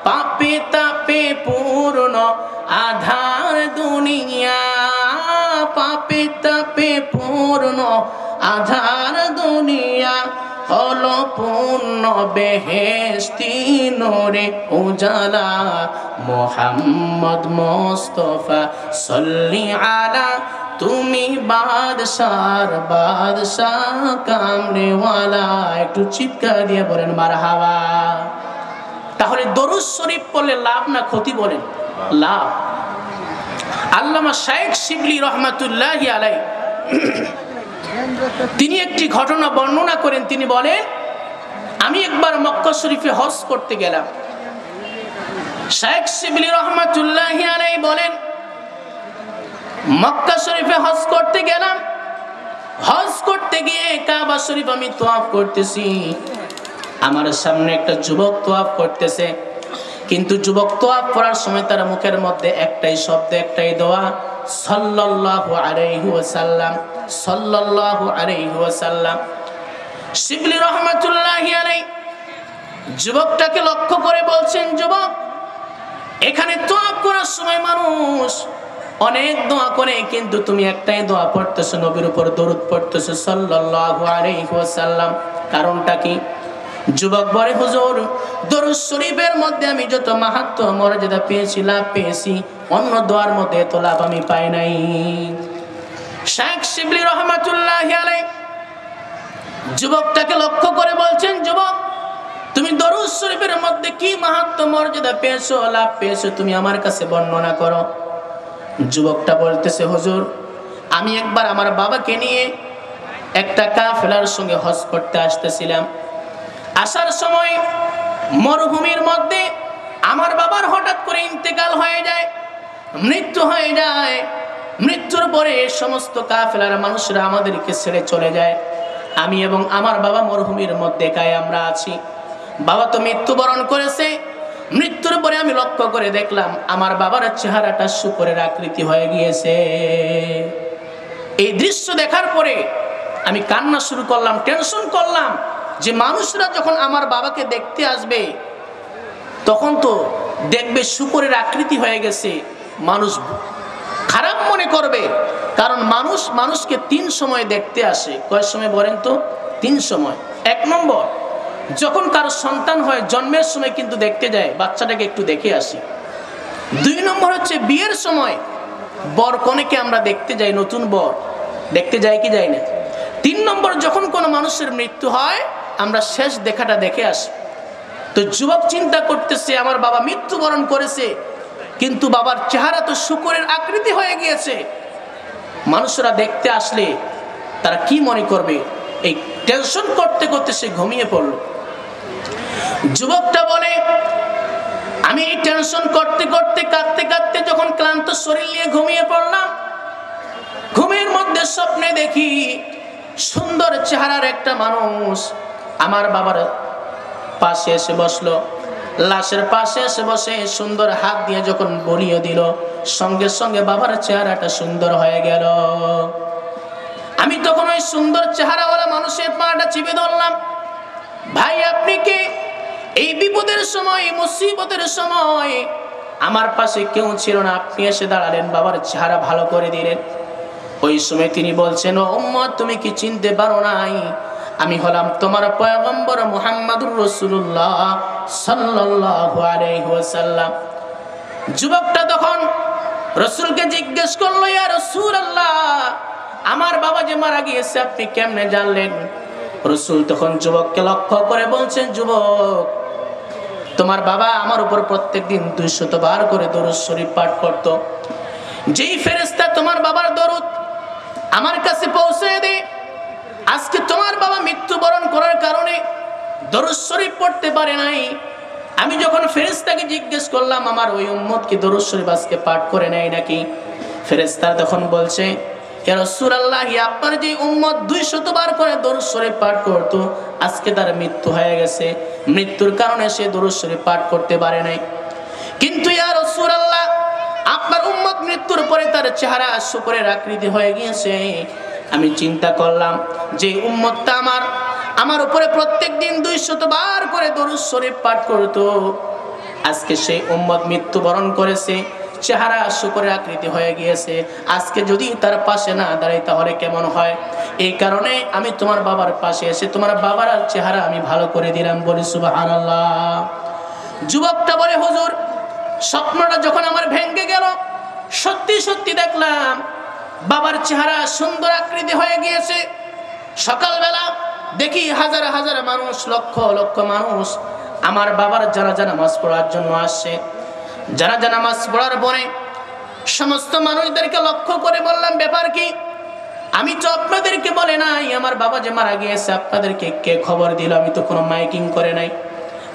পাপে তাপে পূর্ণ আধার দুনিয়া, পাপে তাপে পূর্ণ আধার দুনিয়া হলো পূর্ণ বেহেশতি নূরে উজালা মুহাম্মদ মুস্তাফা সাল্লি আলা তুমি বাদশার বাদশাহ কামড়েওয়ালা। একটু চিৎকার দিয়ে বলেন মারহাবা। তাহলে দরুদ শরীফ পড়লে লাভ না ক্ষতি বলেন? লাভ। আল্লামা শাইখ শিবলি রহমাতুল্লাহি আলাইহি তিনি একটি ঘটনা বর্ণনা করেন। তিনি বলেন, আমি একবার মক্কা শরীফে হজ করতে গেলাম। শাইখ শিবলি রহমাতুল্লাহি আলাইহি বলেন, মক্কা শরীফে হজ করতে গেলাম। হজ করতে গিয়ে কাবা শরীফ আমি তওয়াফ করতেছি। আমার সামনে একটা যুবক তওয়াফ করতেছে, কিন্তু যুবক তওয়াফ করার সময় তার মুখের মধ্যে একটাই শব্দ, একটাই দোয়া, সাল্লাল্লাহু আলাইহি ওয়াসাল্লাম, সাল্লাল্লাহু আলাইহি ওয়াসাল্লাম। শিবলি রহমাতুল্লাহি আলাইহি যুবকটাকে লক্ষ্য করে বলছেন, যুবক, এখানে তওয়াফ করার সময় মানুষ অনেক দোয়া করে, কিন্তু তুমি একটাই দোয়া পড়তেছো, নবীর উপর দরুদ পড়তেছো সাল্লাল্লাহু আলাইহি ওয়াসাল্লাম, কারণটা কি? যুবক বলে, হুজুর, দরুদ শরীফের মধ্যে আমি যত মাহাত্ম্য মর্যাদা পেয়েছি, লাভ পেয়েছি, অন্য দোয়ার মধ্যে এত লাভ আমি পাই নাই। শাইখ শিবলি রহমাতুল্লাহি আলাইহি যুবকটাকে লক্ষ্য করে বলছেন, যুবক, তুমি দরুদ শরীফের মধ্যে কি মাহাত্ম্য মর্যাদা পেয়েছো, লাভ পেয়েছো, তুমি আমার কাছে বর্ণনা করো। যুবকটা বলতেছে, হুজুর, আমি একবার আমার বাবাকে নিয়ে একটা কাফেলার সঙ্গে হজ করতে আসতেছিলাম। আসার সময় মরুভূমির মধ্যে আমার বাবার হঠাৎ করে ইন্তেকাল হয়ে যায়, মৃত্যু হয়ে যায়। মৃত্যুর পরে সমস্ত কাফেলার মানুষরা আমাদেরকে ছেড়ে চলে যায়। আমি এবং আমার বাবা মরুভূমির মধ্যে একাই আমরা আছি। বাবা তো মৃত্যুবরণ করেছে। মৃত্যুর পরে আমি লক্ষ্য করে দেখলাম আমার বাবার চেহারাটা শুকরের আকৃতি হয়ে গিয়েছে। এই দৃশ্য দেখার পরে আমি কান্না শুরু করলাম, টেনশন করলাম যে মানুষরা যখন আমার বাবাকে দেখতে আসবে তখন তো দেখবে শুকরের আকৃতি হয়ে গেছে, মানুষ খারাপ মনে করবে। কারণ মানুষ মানুষকে 3 সময় দেখতে আসে। কয় সময় বলেন তো? 3 সময়। 1 নম্বর, যখন কারো সন্তান হয় জন্মের সময় কিন্তু দেখতে যায়, বাচ্চাটাকে একটু দেখে আসি। 2 নম্বর হচ্ছে বিয়ের সময়, বর কনেকে আমরা দেখতে যাই, নতুন বর দেখতে যাই কি যাই না। 3 নম্বর, যখন কোনো মানুষের মৃত্যু হয় আমরা শেষ দেখাটা দেখে আসি। তো যুবক চিন্তা করতেছে, আমার বাবা মৃত্যুবরণ করেছে, কিন্তু বাবার চেহারা তো শুকরের আকৃতি হয়ে গিয়েছে, মানুষরা দেখতে আসলে তারা কি মনে করবে? এই টেনশন করতে করতে সে ঘুমিয়ে পড়ল। যুবকটা বলে, আমি এই টেনশন করতে করতে কাঁদতে কাঁদতে যখন ক্লান্ত শরীর নিয়ে ঘুমিয়ে পড়লাম, ঘুমের মধ্যে স্বপ্নে দেখি সুন্দর চেহারার একটা মানুষ আমার বাবার পাশে এসে বসলো। লাশের পাশে এসে বসে সুন্দর হাত দিয়ে যখন বলিয়ে দিল, সঙ্গে সঙ্গে বাবার চেহারাটা সুন্দর হয়ে গেল। আমি তখন ওই সুন্দর চেহারাওয়ালা মানুষের পাটা চিপে ধরলাম। ভাই, আপনি কে? এই বিপদের সময়, মুসিবতের সময় আমার পাশে কেউ ছিল না, আপনি এসে দাঁড়ালেন, বাবার চেহারা ভালো করে দিলেন। ওই সময় তিনি বলছেন, ও উম্মত, তুমি কি চিনতে পারো নাই? আমি হলাম তোমার পয়গম্বর মুহাম্মদুর রাসূলুল্লাহ সাল্লাল্লাহু আলাইহি ওয়াসাল্লাম। যুবকটা তখন রাসূলকে জিজ্ঞেস করলো, ইয়া রাসূলুল্লাহ, আমার বাবা যে মারা গিয়েছে আপনি কেমনে জানলেন? রাসূল তখন যুবককে লক্ষ্য করে বলছেন, যুবক, তোমার বাবা আমার উপর প্রত্যেকদিন 200 বার করে দরুদ শরীফ পাঠ করত। যেই ফেরেশতা তোমার বাবার দরুদ আমার কাছে পৌঁছে দেয়, আজকে তোমার বাবা মৃত্যুবরণ করার কারণে দরুদ শরীফ পড়তে পারে নাই। আমি যখন ফেরেশতাকে জিজ্ঞেস করলাম আমার ওই উম্মত কি দরুদ শরীফ আজকে পাঠ করে নেয় নাকি, ফেরেশতা তখন বলছে, ইয়া রাসূলুল্লাহ, আপনার যে উম্মত 200 বার করে দরুদ শরীফ পাঠ করত, আজকে তার মৃত্যু হয়ে গেছে, মৃত্যুর কারণে সে দরুদ শরীফ পাঠ করতে পারে নাই। কিন্তু ইয়া রাসূলুল্লাহ, আপনার উম্মত মৃত্যুর পরে তার চেহারা শুকরের আকৃতি হয়ে গিয়েছে। আমি চিন্তা করলাম যে উম্মতটা আমার উপরে প্রত্যেকদিন 200 বার করে দরুদ শরীফ পাঠ করত, আজকে সেই উম্মত মৃত্যুবরণ করেছে, চেহারা শুকরের আকৃতি হয়ে গিয়েছে, আজকে যদি তার পাশে না দাঁড়াই তাহলে কেমন হয়? এই কারণে আমি তোমার বাবার পাশে এসে তোমার বাবার চেহারা আমি ভালো করে দিলাম। বলি সুবহানাল্লাহ। যুবকটা বলে, হুজুর স্বপ্নটা যখন আমার ভেঙে গেল, সত্যি সত্যি দেখলাম বাবার চেহারা সুন্দর আকৃতি হয়ে গিয়েছে। সকালবেলা দেখি হাজার হাজার মানুষ, লক্ষ লক্ষ মানুষ আমার বাবার জানাজা নামাজ পড়ার জন্য আসছে। জানাজা নামাজ পড়ার পরে সমস্ত মানুষদেরকে লক্ষ্য করে বললাম, ব্যাপার কি? আমি তো আপনাদেরকে বলে নাই আমার বাবা যে মারা গিয়েছে, আপনাদেরকে কে খবর দিল? আমি তো কোনো মাইকিং করে নাই,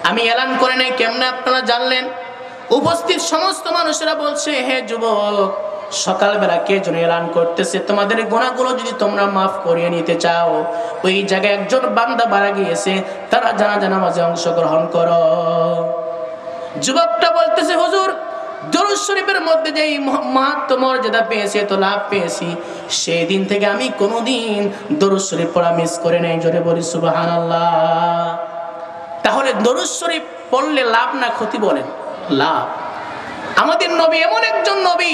আমি এলান করে নাই, কেমনে আপনারা জানলেন? উপস্থিত সমস্ত মানুষেরা বলছে, হে যুবক, সকালবেলা কে যেন এলান করতেছে, তোমাদের গুনাহগুলো যদি তোমরা মাফ করিয়ে নিতে চাও, ওই জায়গায় একজন বান্দা মারা গিয়েছে, তারা জানাজা নামাজে অংশগ্রহণ করো। যুবকটা বলতেছে, হুজুর দরুদ শরীফের মধ্যে যে মাহাত্ম মর্যাদা পেয়েছে, তো লাভ পেয়েছি, সেই দিন থেকে আমি কোনোদিন দরুদ শরীফ পড়া মিস করে নাই। জোরে বলি সুবহানাল্লাহ। তাহলে দরুদ শরীফ পড়লে লাভ না ক্ষতি? বলেন লাভ। আমাদের নবী এমন একজন নবী,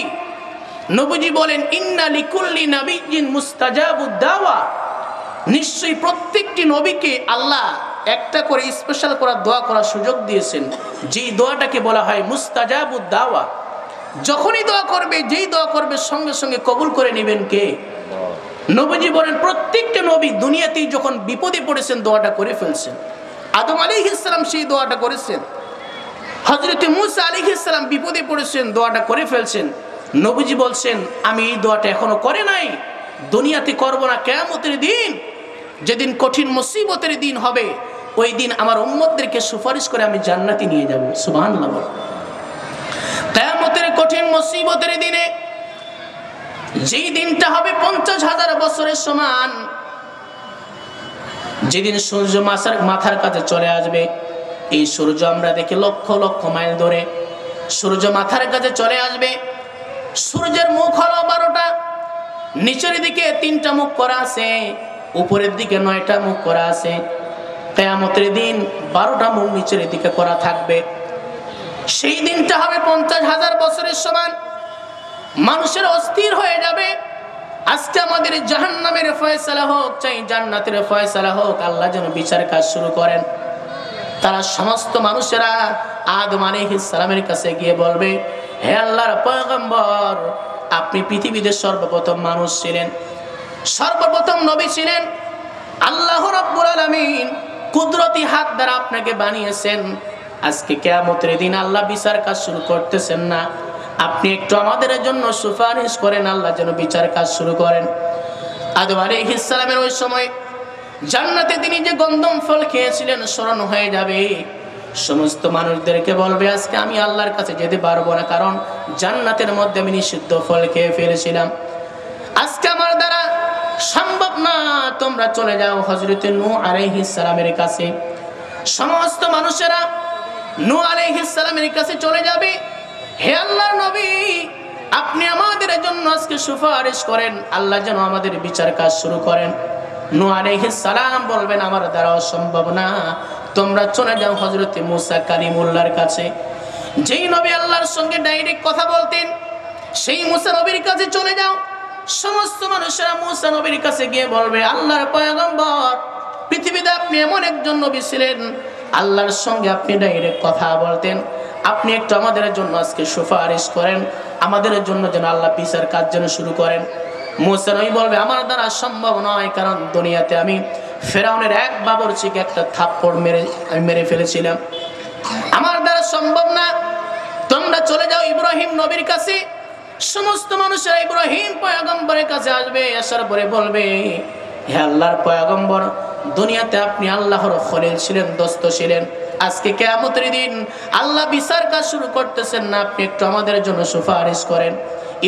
নবীজি বলেন, ইন্না লিকুল্লি নাবিয়্যিন মুস্তাজাবুদ দাওয়া, নিশ্চয়ই প্রত্যেকটি নবীকে আল্লাহ একটা করে স্পেশাল করা দোয়া করার সুযোগ দিয়েছেন, যেই দোয়াটাকে বলা হয় মুস্তাজাবুদ দাওয়া। যখনই দোয়া করবে, যেই দোয়া করবে সঙ্গে সঙ্গে কবুল করে নেবেন কে? নবীজি বলেন, প্রত্যেকটা নবী দুনিয়াতেই যখন বিপদে পড়েছেন দোয়াটা করে ফেলছেন। আদম আলাইহিস সালাম সেই দোয়াটা করেছেন, হযরত মূসা আলাইহিস সালাম বিপদে পড়েছেন, দোয়াটা করে ফেলছেন। নবীজি বলছেন, আমি এই দোয়াটা এখনো করে নাই, দুনিয়াতে করব না, কিয়ামতের দিন যেদিন কঠিন মুসিবতের দিন হবে, ওই দিন আমার উম্মতদেরকে সুপারিশ করে আমি জান্নাতে নিয়ে যাব। সুবহানাল্লাহ। কিয়ামতের কঠিন মুসিবতের দিনে, যেই দিনটা হবে 50,000 বছরের সমান, যেদিন সূর্য মাথার কাছে চলে আসবে, এই সূর্য আমরা দেখি লক্ষ লক্ষ মাইল ধরে, সূর্য মাথার কাছে চলে আসবে। সূর্যের মুখ হলো 12টা, নিচের দিকে 3টা মুখ করা আছে, উপরের দিকে 9টা মুখ করা আছে। কিয়ামতের দিন 12টা মুখ নিচের দিকে করা থাকবে। সেই দিনটা হবে 50,000 বছরের সমান। মানুষের অস্থির হয়ে যাবে। আজকে আমাদের জাহান্নামের ফয়সালা হোক চাই জান্নাতের ফয়সালা হোক, আল্লাহ যেন বিচার কাজ শুরু করেন। তারা সমস্ত মানুষেরা আদম আলাইহিস সালামের কাছে গিয়ে বলবে, হে আল্লাহর পয়গম্বর, আপনি পৃথিবীতে সর্বপ্রথম মানুষ ছিলেন, সর্বপ্রথম নবী ছিলেন। আল্লাহ রাব্বুল আলামিন কুদরতি হাত দ্বারা আপনাকে বানিয়েছেন। আজকে কিয়ামতের দিন আল্লাহ বিচার কাজ শুরু করতেছেন না, আপনি একটু আমাদের জন্য সুপারিশ করেন, আল্লাহ যেন বিচার কাজ শুরু করেন। আদম আলাইহিস সালামের ওই সময় জান্নাতে তিনি যে গন্ধম ফল খেয়েছিলেন স্মরণ হয়ে যাবে। সমস্ত মানুষদেরকে বলবে, আজকে আমি আল্লাহর কাছে যেতে পারবো না, কারণ জান্নাতের মধ্যে আমি নিষিদ্ধ ফল খেয়ে ফেলেছিলাম, আজকে আমার দ্বারা সম্ভব না, তোমরা চলে যাও হযরত নূহ আলাইহিস সালামের কাছে। সমস্ত মানুষেরা নূহ আলাইহিস সালামের কাছে চলে যাবে, হে আল্লাহর নবী, আপনি আমাদের জন্য আজকে সুপারিশ করেন, আল্লাহ যেন আমাদের বিচার কাজ শুরু করেন। নূহ আলাইহিস সালাম বলবেন, আমার দ্বারা সম্ভব না, তোমরা চলে যাও হযরত মূসা কালিমুল্লাহর কাছে। যেই নবী আল্লাহর সঙ্গে ডাইরেক্ট কথা বলতেন, সেই মূসা নবীর কাছে চলে যাও। সমস্ত মানুষেরা মূসা নবীর কাছে গিয়ে বলবে, আল্লাহর পয়গম্বর, পৃথিবীতে আপনি এমন একজন নবী ছিলেন, আল্লাহর সঙ্গে আপনি ডাইরেক্ট কথা বলতেন, আপনি একটু আমাদের জন্য আজকে সুপারিশ করেন, আমাদের জন্য যেন আল্লাহ বিচার কাজ যেন শুরু করেন। মূসা নবী বলবে, আমার দ্বারা সম্ভব নয়, কারণ দুনিয়াতে আমি ফেরাউনের এক বাবরচিকে একটা থাপ্পড় মেরে ফেলেছিলাম, আমার দ্বারা সম্ভব না, তোমরা চলে যাও ইব্রাহিম নবীর কাছে। সমস্ত মানুষেরা ইব্রাহিম পয়গম্বরের কাছে আসবে, আসার পরে বলবে, হে আল্লাহর পয়গম্বর, দুনিয়াতে আপনি আল্লাহর খলিল ছিলেন, দোস্ত ছিলেন, আজকে কিয়ামতের দিন আল্লাহ বিচার কাজ শুরু করতেছেন না, আপনি একটু আমাদের জন্য সুপারিশ করেন।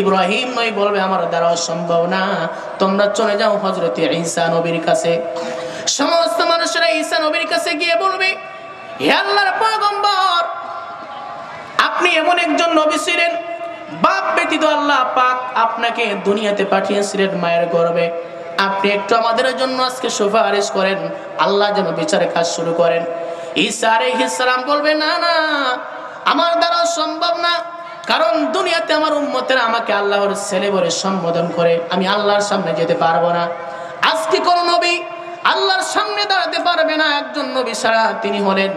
ইব্রাহিম নবী বলবে, আমার দ্বারা সম্ভব না, তোমরা চলে যাও হযরত ঈসা নবীর কাছে। সমস্ত মানুষেরা ঈসা নবীর কাছে গিয়ে বলবে, হে আল্লাহর পয়গম্বর, আপনি এমন একজন নবী ছিলেন, বাপ ব্যতীত আল্লাহ পাক আপনাকে দুনিয়াতে পাঠিয়েছিলেন মায়ের গর্ভে, আপনি একটু আমাদের জন্য আজকে সুপারিশ করেন, আল্লাহ যেন বিচারের কাজ শুরু করেন। ঈসা আলাইহিস সালাম বলবে, না না, আমার দ্বারা সম্ভব না, কারণ দুনিয়াতে আমার উম্মতেরা আমাকে আল্লাহর ছেলে বলে সম্বোধন করে, আমি আল্লাহর সামনে যেতে পারবো না। আজকে কোন নবী আল্লাহর সামনে দাঁড়াতে পারবে না একজন নবী ছাড়া, তিনি হলেন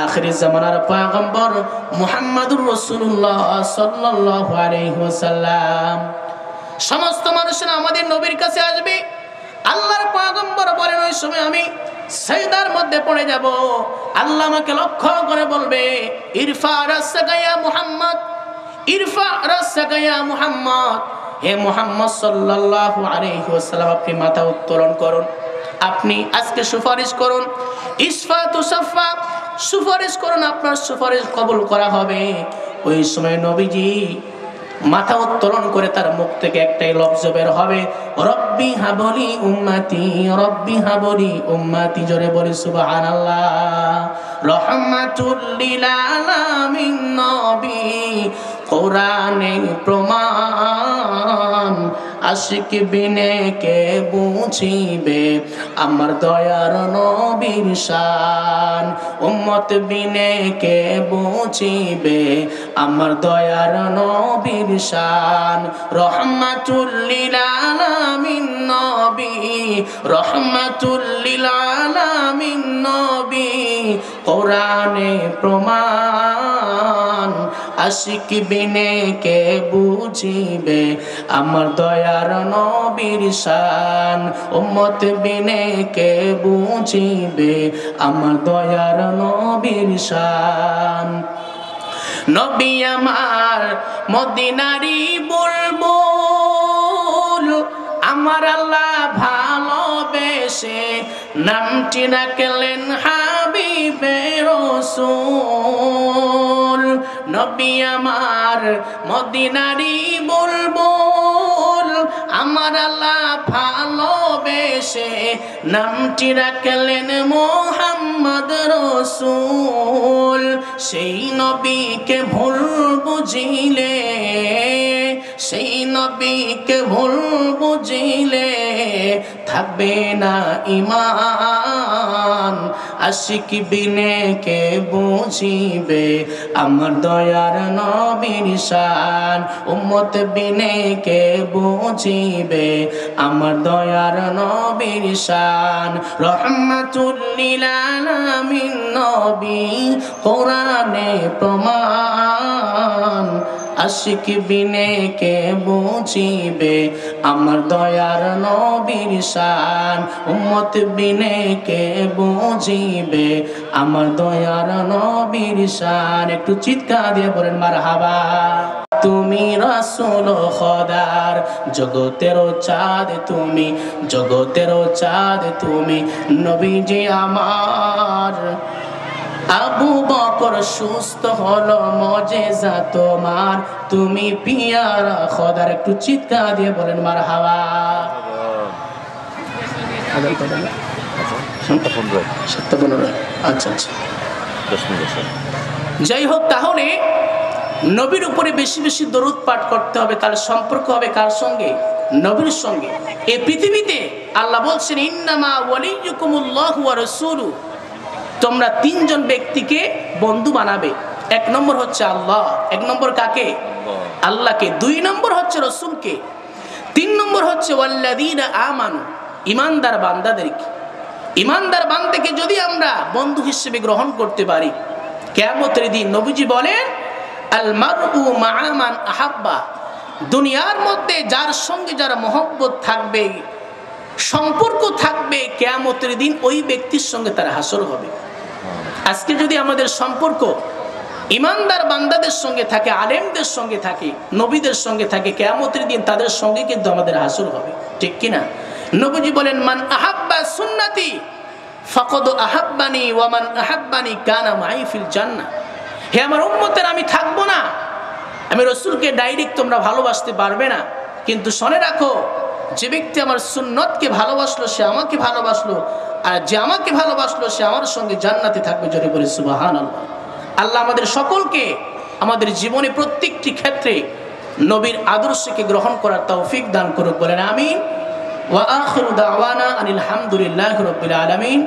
আখিরি জামানার পয়গম্বর মুহাম্মদুর রাসূলুল্লাহ সাল্লাল্লাহু আলাইহি ওয়াসাল্লাম। সমস্ত মানুষেরা আমাদের নবীর কাছে আসবে, আল্লাহর পয়গম্বর বলেন ওই সময় আমি সিজদার মধ্যে পড়ে যাব। আল্লাহ আমাকে লক্ষ্য করে বলবে, ইরফা রাসাকা ইয়া মুহাম্মদ, ইরফা রাসাকা ইয়া মুহাম্মদ, হে মুহাম্মদ সাল্লাল্লাহু আলাইহি ওয়াসাল্লাম আপনি মাথা উত্তোলন করুন, আপনি আজকে সুপারিশ করুন। ইসফা তুসাফা, সুপারিশ করুন, আপনার সুপারিশ কবুল করা হবে। ওই সময় নবীজি মাথা উত্তোলন করে তার মুখ থেকে একটাই লফজ বের হবে, রব্বি হাবলি উম্মতি, রব্বি হাবলি উম্মতি। জোরে বলি সুবহানাল্লাহ। রহমাতুল লিল আলামিন নবী, কোরআনে প্রমাণ, আশিক বিনে কে বুঝিবে আমার দয়ার নবীর শান, উম্মত বিনে কে বুঝিবে আমার দয়ার নবীর শান। রহমাতুল লিল আলামিন নবী, রহমাতুল লিল আলামিন নবী, কোরআনে প্রমাণ, আশিক বিনে কে বুঝিবে আমার দয়ার নবীর শান, উম্মত বিনে কে বুঝিবে আমার দয়ার নবীর শান। নবী আমার মদিনারি বুলবুল, আমার আল্লাহ ভালোবেসে নামটি রাখলেন হাবিবে রাসূল। নবী আমার মদিনারি বুলবুল, আমার আল্লাহ ভালোবেসে নামটি রাখলেন মুহাম্মদ রাসূল। সেই নবীকে ভুল বুঝিলে, সেই নবীকে ভুল বুঝিলে থাকবে না ঈমান, আশিক বিনে কে বুঝিবে আমার দয়ার নবীর শান, উম্মত বিনে কে বুঝিবে আমার দয়ার নবীর শান। রহমাতুল লিল আলামিন নবী, কোরআনে প্রমাণ, আশিক বিনে কে বুঝিবে আমার দয়ার নবীর শান, উম্মত বিনে কে বুঝিবে আমার দয়ার নবীর শান। একটু চিৎকার দিয়ে বলেন মারহাবা। তুমি রাসূল খোদার, জগতের চাঁদ তুমি, জগতের চাঁদ তুমি, নবীজি আমার। আবু বকর সুস্থ হলো মুজিজা তোমার, তুমি পিয়ারা খোদার। একটু চিৎকার দিয়ে বলেন মারহাবা। আচ্ছা আচ্ছা, যাই হোক, তাহলে নবীর উপরে বেশি বেশি দরুদ পাঠ করতে হবে। তার সম্পর্ক হবে কার সঙ্গে? নবীর সঙ্গে। এই পৃথিবীতে আল্লাহ বলছেন ইন্নামা ওয়ালিয়ুকুমুল্লাহু ওয়া রাসূলুহু, তোমরা তিনজন ব্যক্তিকে বন্ধু বানাবে। এক নম্বর হচ্ছে আল্লাহ, এক নম্বর কাকে? আল্লাহকে। দুই নম্বর হচ্ছে রাসূলকে। তিন নম্বর হচ্ছে ওয়াল্লাযীনা আমানু, ঈমানদার বান্দাদেরকে। ঈমানদার বান্দাকে যদি আমরা বন্ধু হিসেবে গ্রহণ করতে পারি, কিয়ামতের দিন নবীজি বলেন আল মারউ মা'a মান আহাব্বা, দুনিয়ার মধ্যে যার সঙ্গে যার মহব্বত থাকবে, সম্পর্ক থাকবে, কিয়ামতের দিন ওই ব্যক্তির সঙ্গে তার হাসর হবে। আজকে যদি আমাদের সম্পর্ক ঈমানদার বান্দাদের সঙ্গে থাকে, আলেমদের সঙ্গে থাকে, নবীদের সঙ্গে থাকে, কিয়ামতের দিন তাদের সঙ্গে কিন্তু আমাদের হাসর হবে, ঠিক কি না? নবীজি বলেন মান আহাব্বা সুন্নতি ফাকাদ আহাব্বানি ওয়া মান আহাব্বানি কানা মাই ফিল জান্নাহ। হে আমার উম্মতের, আমি থাকবো না, আমি রাসূলকে ডাইরেক্ট তোমরা ভালোবাসতে পারবে না, কিন্তু শুনে রাখো, যে ব্যক্তি আমার সুন্নতকে ভালোবাসলো সে আমাকে ভালোবাসলো, আর যে আমাকে ভালোবাসলো সে আমার সঙ্গে জান্নাতে থাকবে। জোরে বলি সুবহানাল্লাহ। আল্লাহ আমাদের সকলকে আমাদের জীবনে প্রত্যেকটি ক্ষেত্রে নবীর আদর্শকে গ্রহণ করার তৌফিক দান করুক, বলেন আমিন। ওয়া আখিরু দাওয়ানা আনিল হামদুলিল্লাহি রাব্বিল আলামিন।